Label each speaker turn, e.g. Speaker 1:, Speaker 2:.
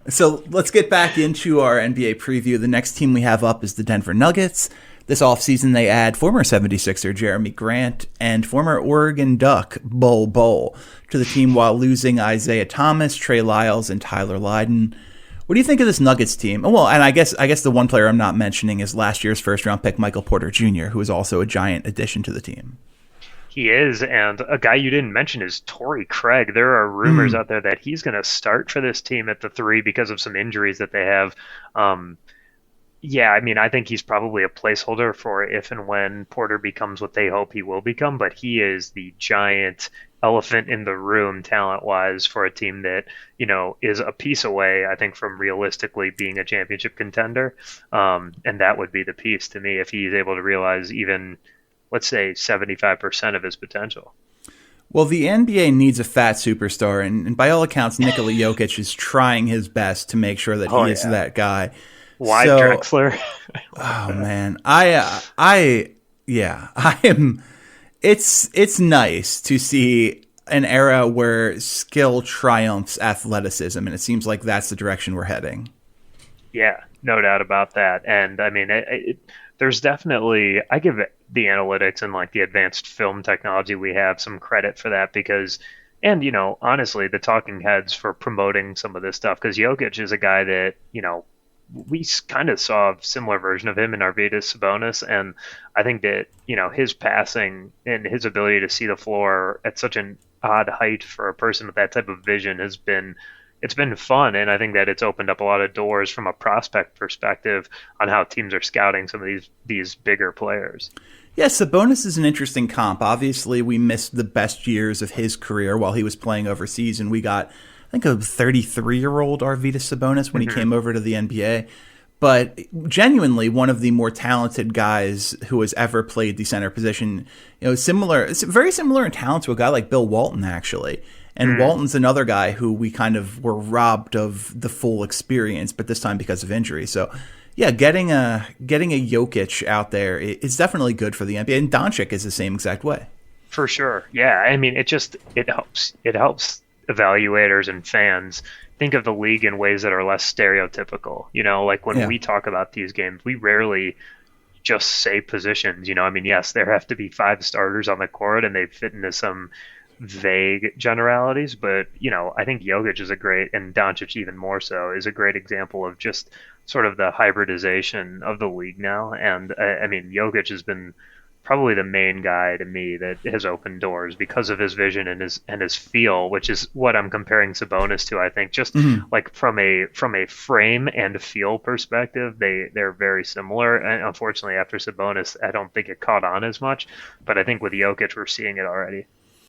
Speaker 1: So let's get back into our NBA preview. The next team we have up is the Denver Nuggets. This offseason, they add former 76er Jeremy Grant and former Oregon Duck Bol Bol to the team while losing Isaiah Thomas, Trey Lyles, and Tyler Lydon. What do you think of this Nuggets team? Well, and I guess the one player I'm not mentioning is last year's first-round pick, Michael Porter Jr., who is also a giant addition to the team.
Speaker 2: He is, and a guy you didn't mention is Torrey Craig. There are rumors out there that he's going to start for this team at the three because of some injuries that they have. Yeah, I mean, I think he's probably a placeholder for if and when Porter becomes what they hope he will become, but he is the giant elephant in the room talent-wise for a team that, is a piece away, I think, from realistically being a championship contender. And that would be the piece to me if he's able to realize even, let's say, 75% of his potential.
Speaker 1: Well, the NBA needs a fat superstar, and by all accounts, Nikola Jokic is trying his best to make sure that he is that guy.
Speaker 2: Why Drexler?
Speaker 1: Oh man, I am. It's nice to see an era where skill triumphs athleticism, and it seems like that's the direction we're heading.
Speaker 2: Yeah, no doubt about that. And I mean, there's definitely, I give it the analytics and like the advanced film technology we have some credit for that because, and honestly, the talking heads for promoting some of this stuff because Jokic is a guy that we kind of saw a similar version of him in Arvydas Sabonis, and I think that his passing and his ability to see the floor at such an odd height for a person with that type of vision it's been fun, and I think that it's opened up a lot of doors from a prospect perspective on how teams are scouting some of these bigger players.
Speaker 1: Yeah, Sabonis is an interesting comp. Obviously, we missed the best years of his career while he was playing overseas, and we got I think a 33-year-old Arvydas Sabonis when he came over to the NBA. But genuinely one of the more talented guys who has ever played the center position. It's very similar in talent to a guy like Bill Walton, actually. And Walton's another guy who we kind of were robbed of the full experience, but this time because of injury. So, yeah, getting a Jokic out there is definitely good for the NBA. And Doncic is the same exact way.
Speaker 2: For sure. Yeah, I mean, it helps. It helps evaluators and fans think of the league in ways that are less stereotypical. Like when we talk about these games, we rarely just say positions. I mean, yes, there have to be 5 starters on the court and they fit into some vague generalities, but I think Jokic is and Doncic even more so, is a great example of just sort of the hybridization of the league now. And I mean, Jokic has been probably the main guy to me that has opened doors because of his vision and his feel, which is what I'm comparing Sabonis to. I think just like from a frame and feel perspective, they're very similar. And unfortunately, after Sabonis, I don't think it caught on as much. But I think with Jokic, we're seeing it already.